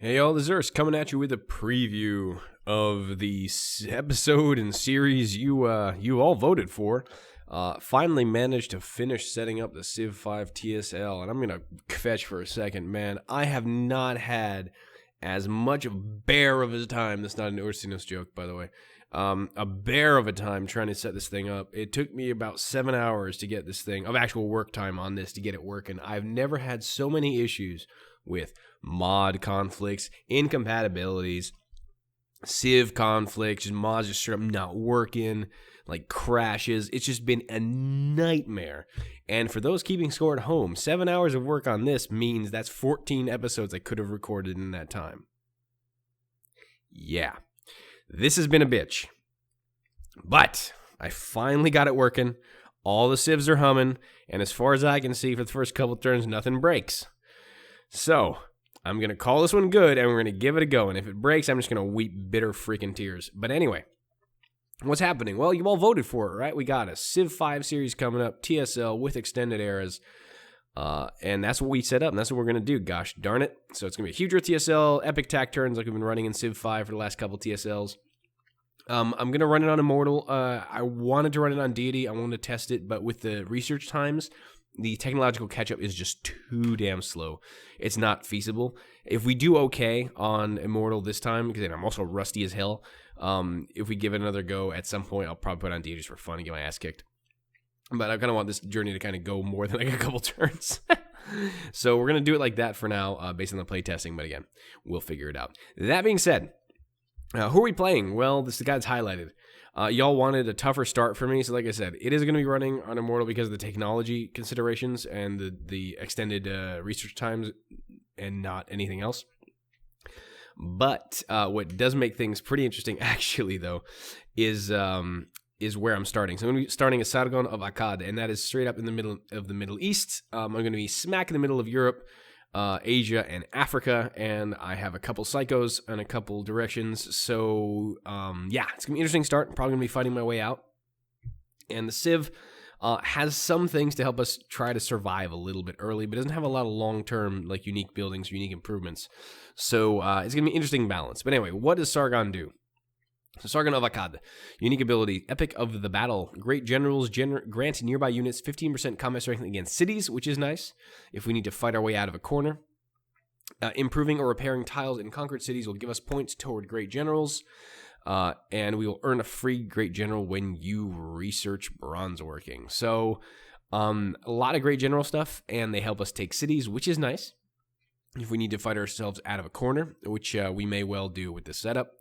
Hey all, this is Urs coming at you with a preview of the episode and series you all voted for. Finally managed to finish setting up the Civ 5 TSL, and I'm gonna fetch for a second, man. I have not had as much of a bear of a time. That's not an Ursinos joke, by the way. A bear of a time trying to set this thing up. It took me about 7 hours to get this thing of actual work time on this to get it working. I've never had so many issues with mod conflicts, incompatibilities, Civ conflicts, mods just straight up not working, like crashes. It's just been a nightmare. And for those keeping score at home, 7 hours of work on this means that's 14 episodes I could have recorded in that time. Yeah, this has been a bitch. But I finally got it working. All the civs are humming, and as far as I can see, for the first couple turns, nothing breaks. So, I'm going to call this one good, and we're going to give it a go. And if it breaks, I'm just going to weep bitter freaking tears. But anyway, what's happening? Well, you all voted for it, right? We got a Civ 5 series coming up, TSL with extended eras. And that's what we set up, and that's what we're going to do. Gosh darn it. So it's going to be a huge TSL, epic tack turns like we've been running in Civ 5 for the last couple TSLs. I'm going to run it on Immortal. I wanted to run it on Deity. I wanted to test it, but with the research times, the technological catch-up is just too damn slow. It's not feasible. If we do okay on Immortal this time, because I'm also rusty as hell, if we give it another go at some point, I'll probably put it on Deity just for fun and get my ass kicked. But I kind of want this journey to kind of go more than like a couple turns. So we're going to do it like that for now, based on the playtesting. But again, we'll figure it out. That being said, who are we playing? Well, this is the guy that's highlighted. Y'all wanted a tougher start for me, so like I said, it is going to be running on Immortal because of the technology considerations and the extended research times and not anything else. But what does make things pretty interesting, actually, though, is where I'm starting. So I'm going to be starting at Sargon of Akkad, and that is straight up in the middle of the Middle East. I'm going to be smack in the middle of Europe, Asia, and Africa, and I have a couple psychos and a couple directions. So, yeah, it's going to be an interesting start. I'm probably going to be fighting my way out. And the Civ has some things to help us try to survive a little bit early, but doesn't have a lot of long-term, like, unique buildings, unique improvements. So, it's going to be an interesting balance. But anyway, what does Sargon do? So Sargon of Akkad, unique ability, Epic of the Battle. Great Generals grant nearby units 15% combat strength against cities, which is nice if we need to fight our way out of a corner. Improving or repairing tiles in conquered cities will give us points toward Great Generals, and we will earn a free Great General when you research bronze working. So a lot of Great General stuff, and they help us take cities, which is nice if we need to fight ourselves out of a corner, which we may well do with this setup.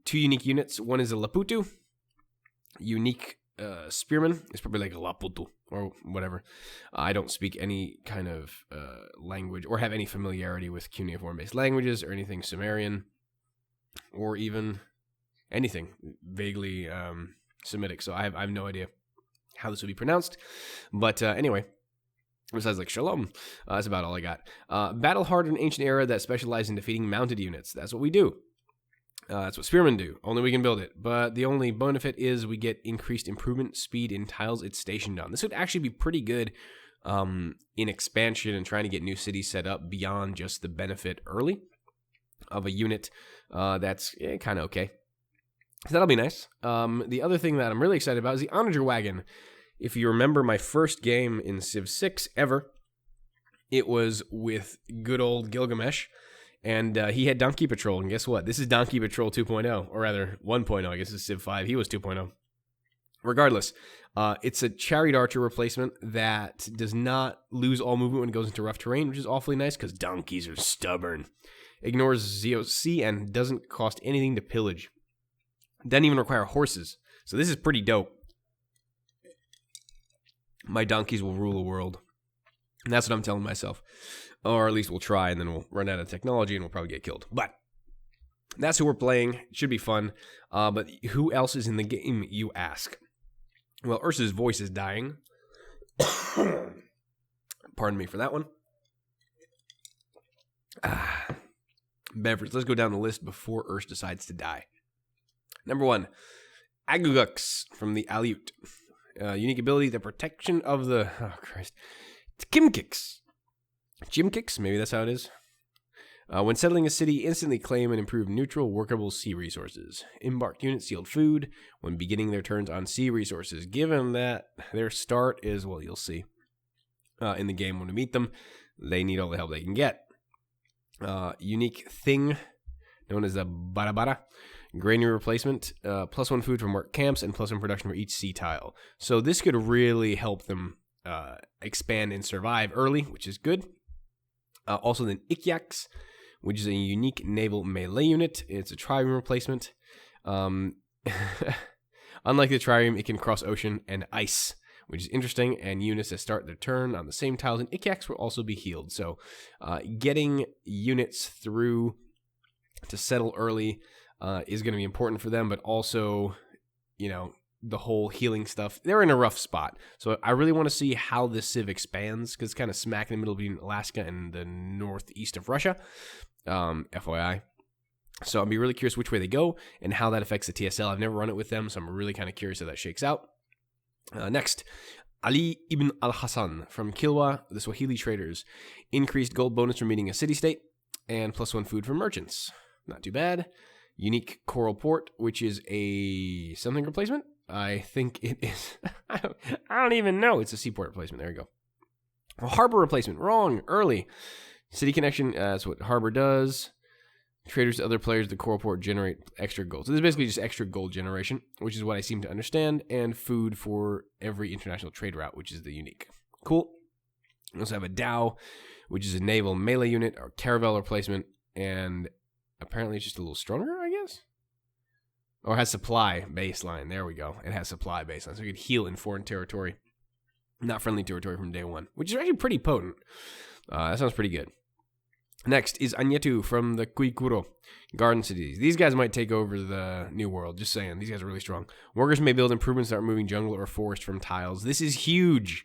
Two unique units. One is a Laputu. Unique spearman. It's probably like a Laputu or whatever. I don't speak any kind of language or have any familiarity with cuneiform-based languages or anything Sumerian or even anything vaguely Semitic. So I have no idea how this would be pronounced. But anyway, besides like Shalom, that's about all I got. Battle-hardened ancient era that specializes in defeating mounted units. That's what we do. That's what spearmen do. Only we can build it. But the only benefit is we get increased improvement speed in tiles it's stationed on. This would actually be pretty good in expansion and trying to get new cities set up beyond just the benefit early of a unit that's kind of okay. So that'll be nice. The other thing that I'm really excited about is the Onager Wagon. If you remember my first game in Civ 6 ever, it was with good old Gilgamesh. And he had Donkey Patrol, and guess what? This is Donkey Patrol 2.0, or rather 1.0, I guess it's Civ 5. He was 2.0. Regardless, it's a Chariot Archer replacement that does not lose all movement when it goes into rough terrain, which is awfully nice because donkeys are stubborn. Ignores ZOC and doesn't cost anything to pillage. Doesn't even require horses. So this is pretty dope. My donkeys will rule the world. And that's what I'm telling myself. Or at least we'll try, and then we'll run out of technology, and we'll probably get killed. But that's who we're playing. It should be fun. But who else is in the game, you ask? Well, Ursa's voice is dying. Pardon me for that one. Beverage. Let's go down the list before Urs decides to die. Number 1, Awwwwww from the Aleut. Unique ability, the protection of the... Oh, Christ. Kimkicks. Jim Kicks, maybe that's how it is. When settling a city, instantly claim and improve neutral, workable sea resources. Embarked units yield food when beginning their turns on sea resources. Given that their start is, well, you'll see in the game when we meet them, they need all the help they can get. Unique thing known as a Barabara. Granary replacement, +1 food from work camps, and +1 production for each sea tile. So this could really help them expand and survive early, which is good. Also then Ikyaks, which is a unique naval melee unit. It's a trireme replacement. Unlike the trireme, it can cross ocean and ice, which is interesting, and units that start their turn on the same tiles in Ikyaks will also be healed. So getting units through to settle early is going to be important for them, but also, the whole healing stuff. They're in a rough spot. So I really want to see how this civ expands, because it's kind of smack in the middle between Alaska and the northeast of Russia, FYI. So I'll be really curious which way they go and how that affects the TSL. I've never run it with them, so I'm really kind of curious how that shakes out. Next, Ali ibn al-Hassan from Kilwa, the Swahili traders. Increased gold bonus from meeting a city-state, and +1 food from merchants. Not too bad. Unique coral port, which is a something replacement. I think it is. I don't even know. It's a seaport replacement. There you go. Well, harbor replacement. Wrong. Early. City connection. That's what harbor does. Traders to other players, the coral port generate extra gold. So this is basically just extra gold generation, which is what I seem to understand, and food for every international trade route, which is the unique. Cool. We also have a Dow, which is a naval melee unit, or caravel replacement, and apparently it's just a little stronger, I guess? Or has supply baseline. There we go. It has supply baseline. So you can heal in foreign territory, not friendly territory from day one, which is actually pretty potent. That sounds pretty good. Next is Anyetu from the Kuikuro Garden Cities. These guys might take over the New World. Just saying. These guys are really strong. Workers may build improvements that are moving jungle or forest from tiles. This is huge,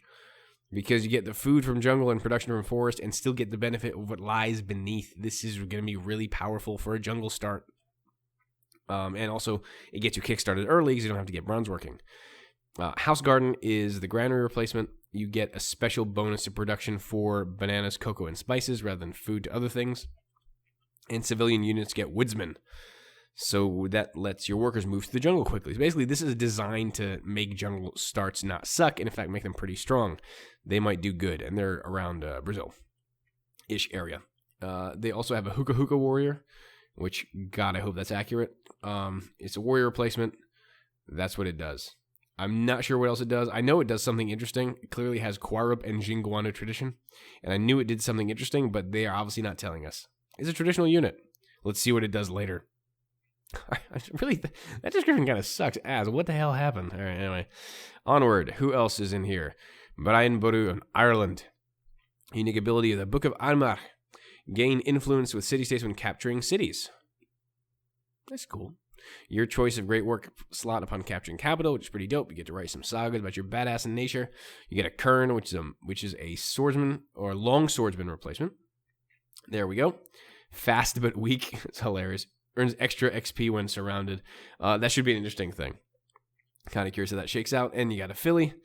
because you get the food from jungle and production from forest and still get the benefit of what lies beneath. This is going to be really powerful for a jungle start. And also, it gets you kickstarted early because you don't have to get bronze working. House Garden is the granary replacement. You get a special bonus to production for bananas, cocoa, and spices rather than food to other things. And civilian units get woodsmen. So that lets your workers move to the jungle quickly. So basically, this is designed to make jungle starts not suck, and in fact, make them pretty strong. They might do good, and they're around Brazil-ish area. They also have a Hookah Hookah warrior, which, God, I hope that's accurate. It's a warrior replacement. That's what it does. I'm not sure what else it does. I know it does something interesting. It clearly has Kwarup and Jingguano tradition, and I knew it did something interesting, but they are obviously not telling us. It's a traditional unit. Let's see what it does later. That description kind of sucks ass. What the hell happened? All right, anyway. Onward. Who else is in here? Brian Boru in Ireland. Unique ability of the Book of Armagh. Gain influence with city-states when capturing cities. That's cool. Your choice of great work slot upon capturing capital, which is pretty dope. You get to write some sagas about your badass in nature. You get a Kern, which is a swordsman or long swordsman replacement. There we go. Fast but weak. It's hilarious. Earns extra XP when surrounded. That should be an interesting thing. Kind of curious how that shakes out. And you got a Philly,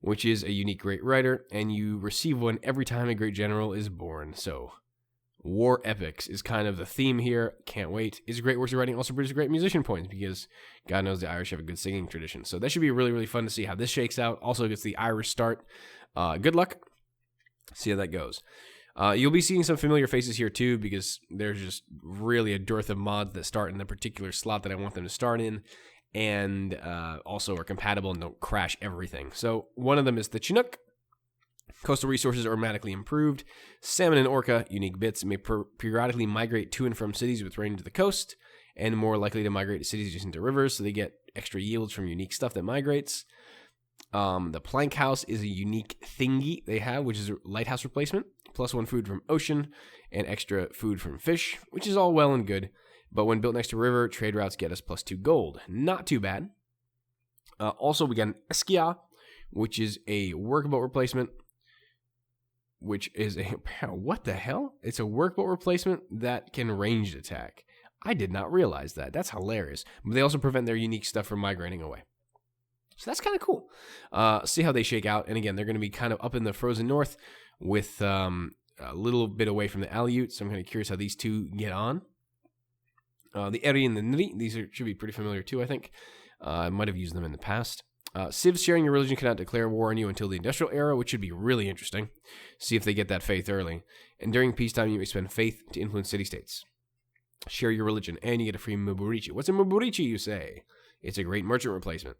which is a unique great writer, and you receive one every time a great general is born. So, war epics is kind of the theme here. Can't wait. Is great works of writing, also produces great musician points, because God knows the Irish have a good singing tradition. So that should be really, really fun to see how this shakes out. Also gets the Irish start. Good luck. See how that goes. You'll be seeing some familiar faces here too, because there's just really a dearth of mods that start in the particular slot that I want them to start in, and also are compatible and don't crash everything. So one of them is the Chinook. Coastal resources are automatically improved. Salmon and orca, unique bits, may periodically migrate to and from cities with range to the coast, and more likely to migrate to cities adjacent to rivers, so they get extra yields from unique stuff that migrates. The plank house is a unique thingy they have, which is a lighthouse replacement. +1 food from ocean, and extra food from fish, which is all well and good. But when built next to a river, trade routes get us +2 gold. Not too bad. Also, we got an Eskia, which is a workboat replacement, which is a... What the hell? It's a workboat replacement that can ranged attack. I did not realize that. That's hilarious. But they also prevent their unique stuff from migrating away. So that's kind of cool. See how they shake out. And again, they're going to be kind of up in the frozen north with a little bit away from the Aleut, so I'm kind of curious how these two get on. The Eri and the Nri, these should be pretty familiar too, I think. I might have used them in the past. Civs sharing your religion cannot declare war on you until the industrial era, which should be really interesting. See if they get that faith early. And during peacetime, you may spend faith to influence city-states. Share your religion, and you get a free Muburichi. What's a Muburichi, you say? It's a great merchant replacement.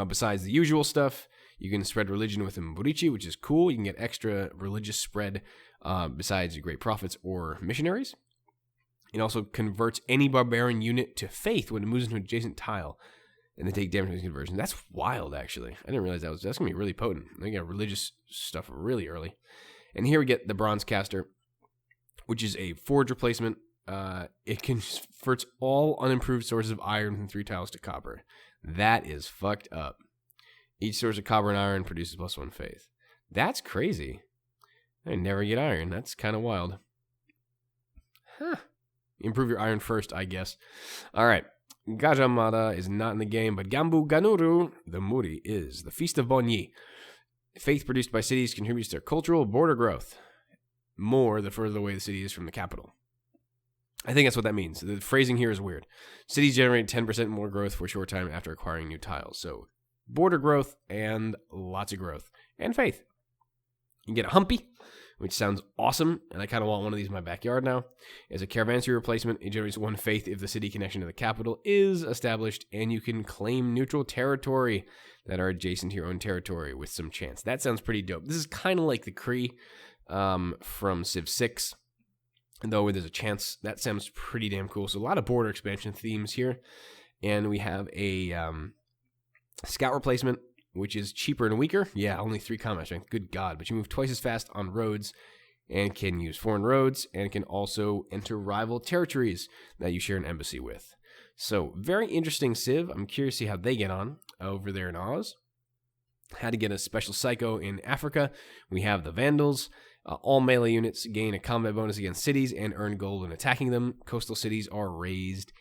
Besides the usual stuff, you can spread religion with a Muburichi, which is cool. You can get extra religious spread besides your great prophets or missionaries. It also converts any barbarian unit to faith when it moves into an adjacent tile, and they take damage from these conversions. That's wild, actually. I didn't realize that's going to be really potent. They get religious stuff really early. And here we get the Bronze Caster, which is a forge replacement. It converts all unimproved sources of iron from 3 tiles to copper. That is fucked up. Each source of copper and iron produces +1 faith. That's crazy. I never get iron. That's kind of wild. Huh. Improve your iron first, I guess. All right. Gajamada is not in the game, but Gambu Ganuru, the Muri, is. The Feast of Bonyi. Faith produced by cities contributes to their cultural border growth. More the further away the city is from the capital. I think that's what that means. The phrasing here is weird. Cities generate 10% more growth for a short time after acquiring new tiles. So, border growth and lots of growth. And faith. You can get a Humpy, which sounds awesome, and I kind of want one of these in my backyard now. As a caravanserai replacement, it generates 1 faith if the city connection to the capital is established, and you can claim neutral territory that are adjacent to your own territory with some chance. That sounds pretty dope. This is kind of like the Kree from Civ 6, though there's a chance. That sounds pretty damn cool. So a lot of border expansion themes here, and we have a scout replacement, which is cheaper and weaker. Yeah, only 3 combat strength. Good God. But you move twice as fast on roads and can use foreign roads and can also enter rival territories that you share an embassy with. So, very interesting Civ. I'm curious to see how they get on over there in Oz. How to get a special psycho in Africa. We have the Vandals. All melee units gain a combat bonus against cities and earn gold when attacking them. Coastal cities are raised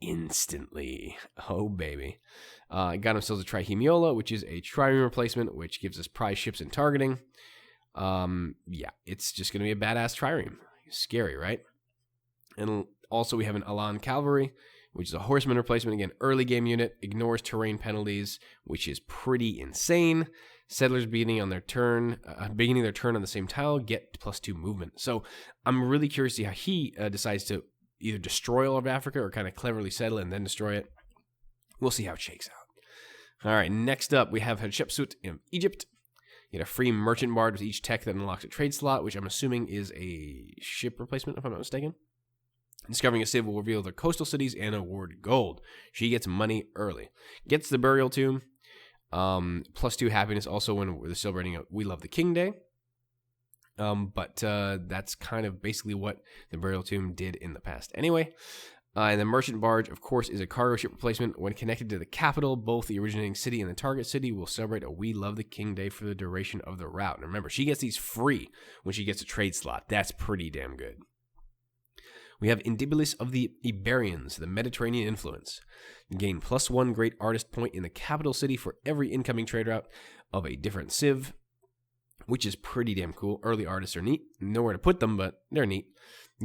instantly. Oh, baby. Got themselves a Trihemiola, which is a trireme replacement, which gives us prize ships and targeting. Yeah, it's just going to be a badass trireme. Scary, right? And also we have an Alan Cavalry, which is a horseman replacement. Again, early game unit, ignores terrain penalties, which is pretty insane. Settlers beginning their turn on the same tile get +2 movement. So I'm really curious to see how he decides to either destroy all of Africa or kind of cleverly settle and then destroy it. We'll see how it shakes out. All right, next up, we have Hatshepsut in Egypt. You get a free merchant bard with each tech that unlocks a trade slot, which I'm assuming is a ship replacement, if I'm not mistaken. Discovering a civ will reveal their coastal cities and award gold. She gets money early. Gets the burial tomb. +2 happiness also when we're celebrating We Love the King Day. But that's kind of basically what the burial tomb did in the past. Anyway, and the merchant barge, of course, is a cargo ship replacement. When connected to the capital, both the originating city and the target city will celebrate a We Love the King Day for the duration of the route. And remember, she gets these free when she gets a trade slot. That's pretty damn good. We have Indibilis of the Iberians, the Mediterranean influence. You gain +1 great artist point in the capital city for every incoming trade route of a different civ, which is pretty damn cool. Early artists are neat. Nowhere to put them, but they're neat.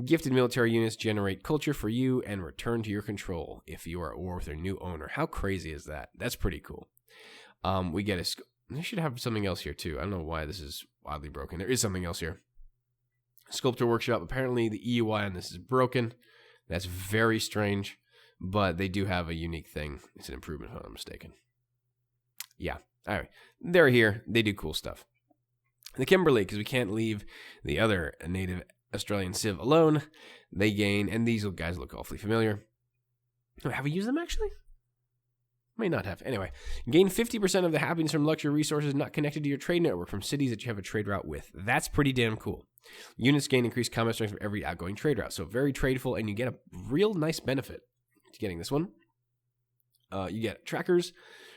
Gifted military units generate culture for you and return to your control if you are at war with their new owner. How crazy is that? That's pretty cool. We get a... They should have something else here, too. I don't know why this is oddly broken. There is something else here. Sculptor Workshop. Apparently, the EUI on this is broken. That's very strange, but they do have a unique thing. It's an improvement, if I'm not mistaken. Yeah. All right. They're here. They do cool stuff. The Kimberley, because we can't leave the other native Australian civ alone. They gain, and these guys look awfully familiar. Have we used them, actually? May not have. Anyway, gain 50% of the happiness from luxury resources not connected to your trade network from cities that you have a trade route with. That's pretty damn cool. Units gain increased combat strength for every outgoing trade route. So very tradeful, and you get a real nice benefit to getting this one. You get trackers,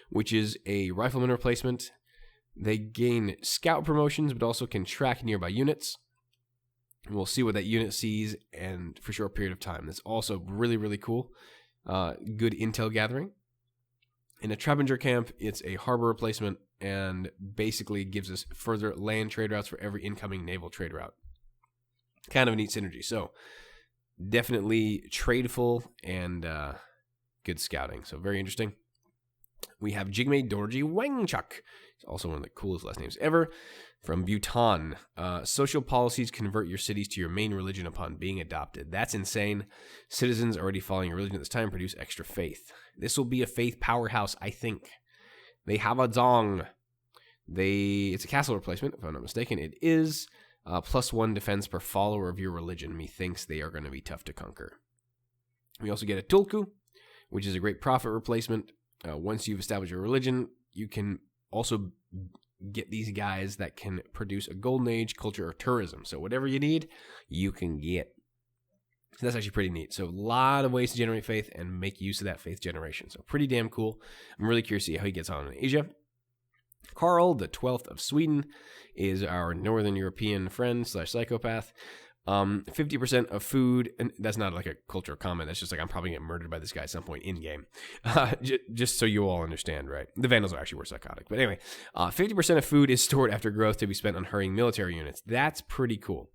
which is a rifleman replacement. They gain scout promotions, but also can track nearby units. And we'll see what that unit sees and for a short period of time. That's also really, really cool. Good intel gathering. In a Trebinger camp, it's a harbor replacement and basically gives us further land trade routes for every incoming naval trade route. Kind of a neat synergy. So definitely tradeful and good scouting. So very interesting. We have Jigme Dorji Wangchuk. He's also one of the coolest last names ever. From Bhutan. Social policies convert your cities to your main religion upon being adopted. That's insane. Citizens already following your religion at this time produce extra faith. This will be a faith powerhouse, I think. They have a Zong. It's a castle replacement, if I'm not mistaken. It is +1 defense per follower of your religion. Methinks they are going to be tough to conquer. We also get a Tulku, which is a great prophet replacement. Once you've established your religion, you can also get these guys that can produce a golden age, culture, or tourism. So whatever you need, you can get. So that's actually pretty neat. So a lot of ways to generate faith and make use of that faith generation. So pretty damn cool. I'm really curious to see how he gets on in Asia. Karl, the 12th of Sweden, is our Northern European friend / psychopath. 50% of food, and that's not like a cultural comment. That's just like I'm probably getting murdered by this guy at some point in game. Just so you all understand, right? The Vandals are actually were psychotic. But anyway, 50% of food is stored after growth to be spent on hurrying military units. That's pretty cool.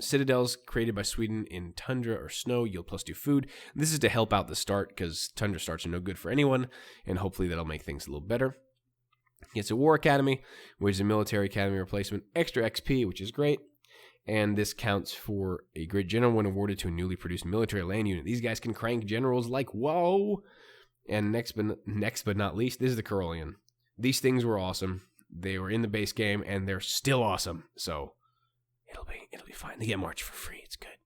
Citadels created by Sweden in tundra or snow yield +2 food. This is to help out the start because tundra starts are no good for anyone, and hopefully that'll make things a little better. It's a War Academy, which is a military academy replacement. Extra XP, which is great. And this counts for a great general when awarded to a newly produced military land unit. These guys can crank generals like, whoa! And next but not least, this is the Carolean. These things were awesome. They were in the base game, and they're still awesome. So it'll be fine. They get March for free. It's good.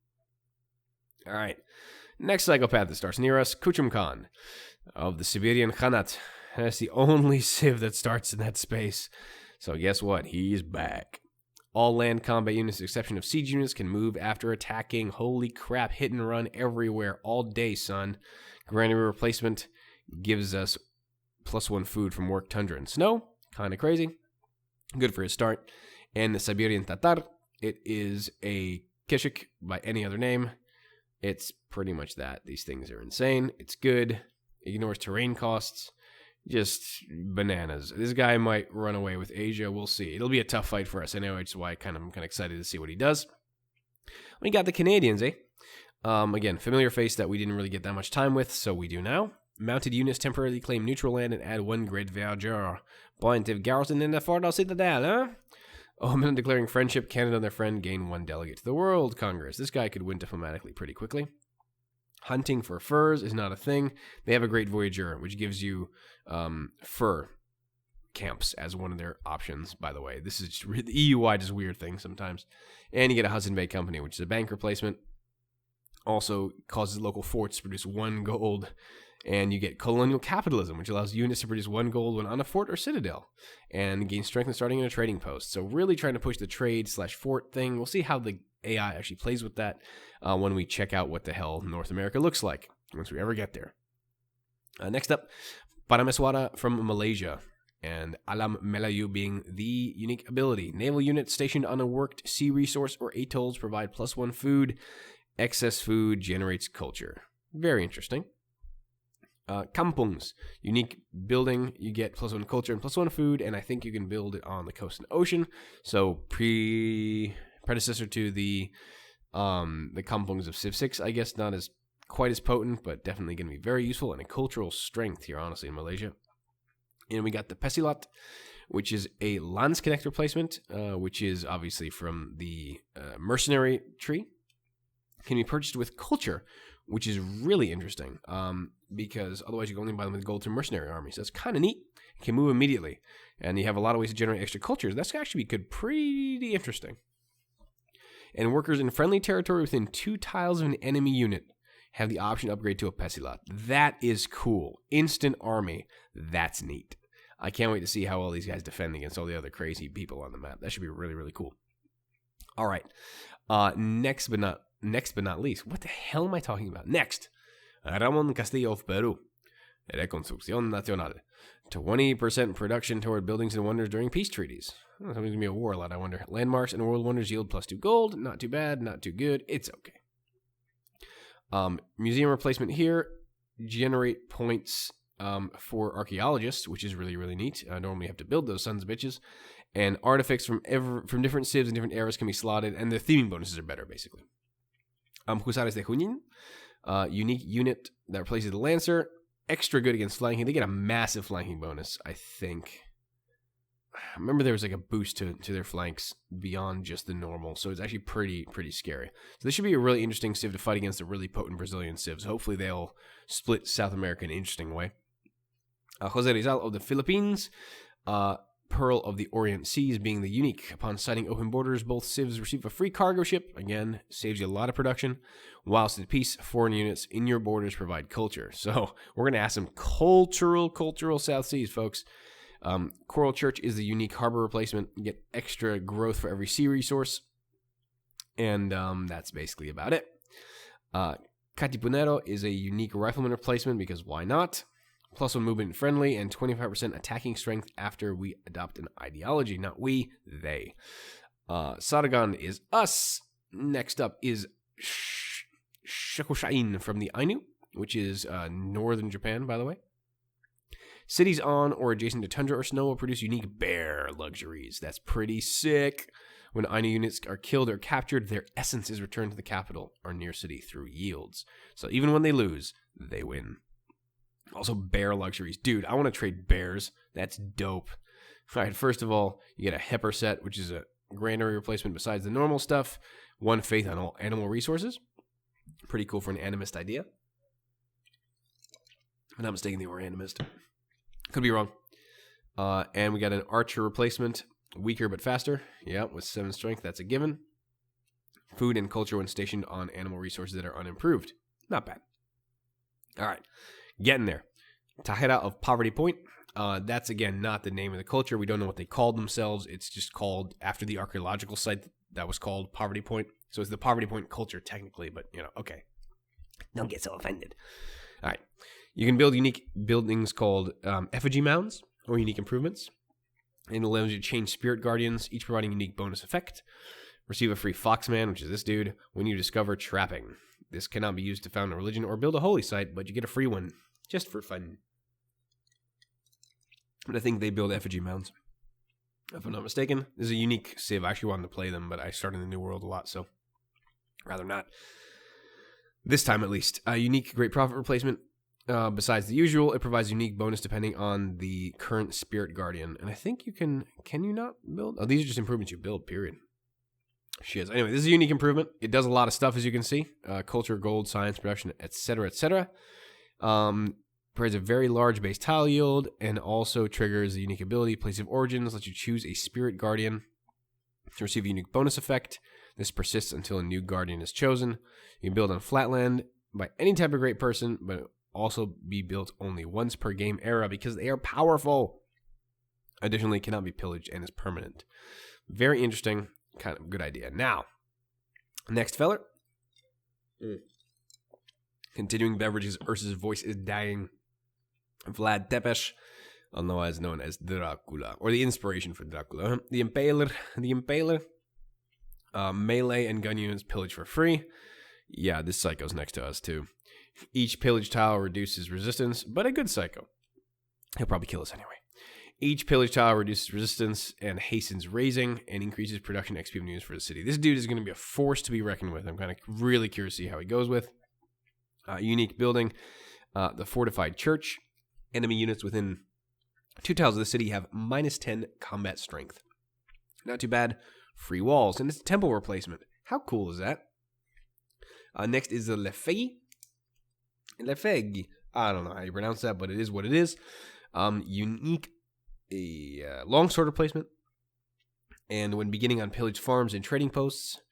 All right. Next psychopath that starts near us, Kuchum Khan of the Siberian Khanat. That's the only civ that starts in that space. So guess what? He's back. All land combat units, with the exception of siege units, can move after attacking. Holy crap, hit and run everywhere all day, son. Granary replacement gives us +1 food from work, tundra, and snow. Kind of crazy. Good for his start. And the Siberian Tatar, it is a Kishik by any other name. It's pretty much that. These things are insane. It's good. Ignores terrain costs. Just bananas. This guy might run away with Asia. We'll see. It'll be a tough fight for us. I know, which is why I'm kind of excited to see what he does. We got the Canadians, eh? Again, familiar face that we didn't really get that much time with, so we do now. Mounted units temporarily claim neutral land and add 1 great voyageur. Pointive garrison in the Fordal Citadel, huh? Omen declaring friendship. Canada and their friend gain 1 delegate to the World Congress. This guy could win diplomatically pretty quickly. Hunting for furs is not a thing. They have a great voyageur, which gives you fur camps as one of their options, by the way. This is just the EU-wide is weird thing sometimes. And you get a Hudson Bay Company, which is a bank replacement. Also causes local forts to produce 1 gold. And you get colonial capitalism, which allows units to produce 1 gold when on a fort or citadel. And gain strength when starting in a trading post. So really trying to push the trade/fort thing. We'll see how the AI actually plays with that when we check out what the hell North America looks like, once we ever get there. Next up, Parameswara from Malaysia, and Alam Melayu being the unique ability. Naval units stationed on a worked sea resource or atolls provide +1 food. Excess food generates culture. Very interesting. Kampungs, unique building. You get +1 culture and +1 food, and I think you can build it on the coast and ocean. So predecessor to the Kampungs of Civ 6, I guess not as quite as potent, but definitely going to be very useful and a cultural strength here, honestly, in Malaysia. And we got the Pesilat, which is a Landsknecht replacement, which is obviously from the mercenary tree. Can be purchased with culture, which is really interesting, because otherwise you can only buy them with gold to mercenary armies. So that's kind of neat. You can move immediately, and you have a lot of ways to generate extra cultures. That's actually pretty interesting. And workers in friendly territory within 2 tiles of an enemy unit have the option to upgrade to a Pesilat. That is cool. Instant army. That's neat. I can't wait to see how all these guys defend against all the other crazy people on the map. That should be really, really cool. All right. Next but not least, what the hell am I talking about? Next, Ramon Castillo of Peru. Reconstrucción Nacional. 20% production toward buildings and wonders during peace treaties. Something's going to be a war lot, I wonder. Landmarks and world wonders yield +2 gold. Not too bad, not too good. It's okay. Museum replacement here. Generate points for archaeologists, which is really, really neat. Normally you have to build those sons of bitches. And artifacts from different civs and different eras can be slotted, and the theming bonuses are better, basically. Husares de Junin, unique unit that replaces the Lancer. Extra good against flanking. They get a massive flanking bonus, I think. I remember there was like a boost to their flanks beyond just the normal, so it's actually pretty scary. So this should be a really interesting civ to fight against a really potent Brazilian civs. Hopefully they'll split South America in an interesting way. Jose Rizal of the Philippines, Pearl of the Orient Seas being the unique. Upon sighting open borders, both civs receive a free cargo ship. Again, saves you a lot of production. Whilst at peace, foreign units in your borders provide culture. So we're going to have some cultural South Seas, folks. Coral Church is the unique harbor replacement. You get extra growth for every sea resource. And that's basically about it. Catipunero is a unique rifleman replacement because why not? +1 movement friendly and 25% attacking strength after we adopt an ideology. Not we, they. Sargon is us. Next up is Shokoshain from the Ainu, which is northern Japan, by the way. Cities on or adjacent to tundra or snow will produce unique bear luxuries. That's pretty sick. When Ainu units are killed or captured, their essence is returned to the capital or near city through yields. So even when they lose, they win. Also, bear luxuries. Dude, I want to trade bears. That's dope. All right, first of all, you get a Hepper set, which is a granary replacement besides the normal stuff. 1 faith on all animal resources. Pretty cool for an animist idea. If I'm not mistaken, they were animist. Could be wrong. And we got an archer replacement. Weaker but faster. Yeah, with 7 strength. That's a given. Food and culture when stationed on animal resources that are unimproved. Not bad. All right. Getting there. Tajera of Poverty Point. That's, again, not the name of the culture. We don't know what they called themselves. It's just called after the archaeological site that was called Poverty Point. So it's the Poverty Point culture, technically, but, okay. Don't get so offended. All right. You can build unique buildings called effigy mounds or unique improvements. And it allows you to change spirit guardians, each providing a unique bonus effect. Receive a free Foxman, which is this dude, when you discover trapping. This cannot be used to found a religion or build a holy site, but you get a free one just for fun. But I think they build effigy mounds, if I'm not mistaken. This is a unique civ. I actually wanted to play them, but I started in the New World a lot, so rather not. This time, at least. A unique Great Prophet replacement. Besides the usual, it provides unique bonus depending on the current Spirit Guardian. And I think you can you not build? Oh, these are just improvements you build, period. Shiz. Anyway, this is a unique improvement. It does a lot of stuff, as you can see. Culture, gold, science, production, etc., etc. Provides a very large base tile yield and also triggers a unique ability. Place of Origins lets you choose a Spirit Guardian to receive a unique bonus effect. This persists until a new Guardian is chosen. You can build on flatland by any type of great person, but also be built only once per game era because they are powerful. Additionally, cannot be pillaged and is permanent. Very interesting, kind of good idea. Now, next feller. Continuing beverages, Ursa's voice is dying. Vlad Tepes, otherwise known as Dracula, or the inspiration for Dracula. The Impaler. Melee and gun units pillage for free. Yeah, this psycho's next to us too. Each pillage tile reduces resistance, but a good psycho. He'll probably kill us anyway. Each pillage tile reduces resistance and hastens raising and increases production XP units for the city. This dude is going to be a force to be reckoned with. I'm kind of really curious to see how he goes with. Unique building, the Fortified Church. Enemy units within 2 tiles of the city have -10 combat strength. Not too bad. Free walls, and it's a temple replacement. How cool is that? Next is the Lefegi. I don't know how you pronounce that, but it is what it is. Unique, a longsword replacement. And when beginning on pillaged farms and trading posts,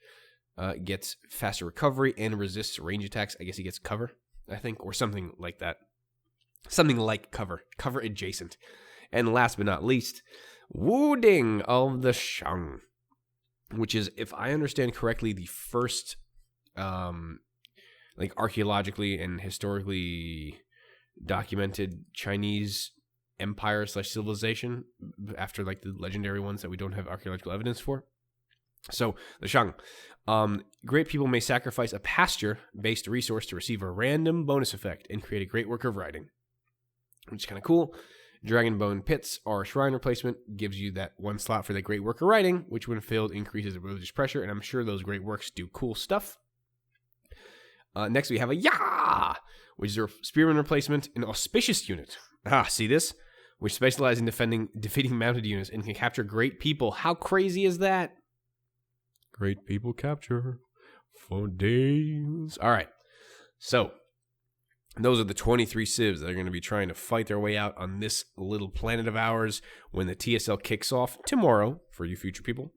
gets faster recovery and resists range attacks. I guess he gets cover, I think, or something like that. Something like cover adjacent. And last but not least, Wooding of the Shang, which is, if I understand correctly, the first archaeologically and historically documented Chinese empire / civilization after the legendary ones that we don't have archaeological evidence for. So the Shang, great people may sacrifice a pasture-based resource to receive a random bonus effect and create a great work of writing. which is kind of cool. Dragonbone Pits are shrine replacement, gives you that 1 slot for the Great Work of Writing, which when filled increases religious pressure, and I'm sure those great works do cool stuff. Next we have a Yah, which is a Spearman replacement, an Auspicious unit. See this? Which specializes in defeating mounted units and can capture great people. How crazy is that? Great people capture for days. All right, so those are the 23 civs that are going to be trying to fight their way out on this little planet of ours when the TSL kicks off tomorrow for you future people.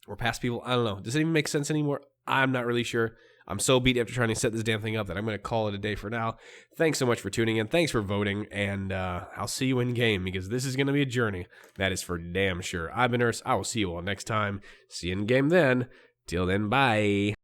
Or past people, I don't know. Does it even make sense anymore? I'm not really sure. I'm so beat after trying to set this damn thing up that I'm going to call it a day for now. Thanks so much for tuning in. Thanks for voting. And I'll see you in game because this is going to be a journey. That is for damn sure. I've been Urs. I will see you all next time. See you in game then. Till then, bye.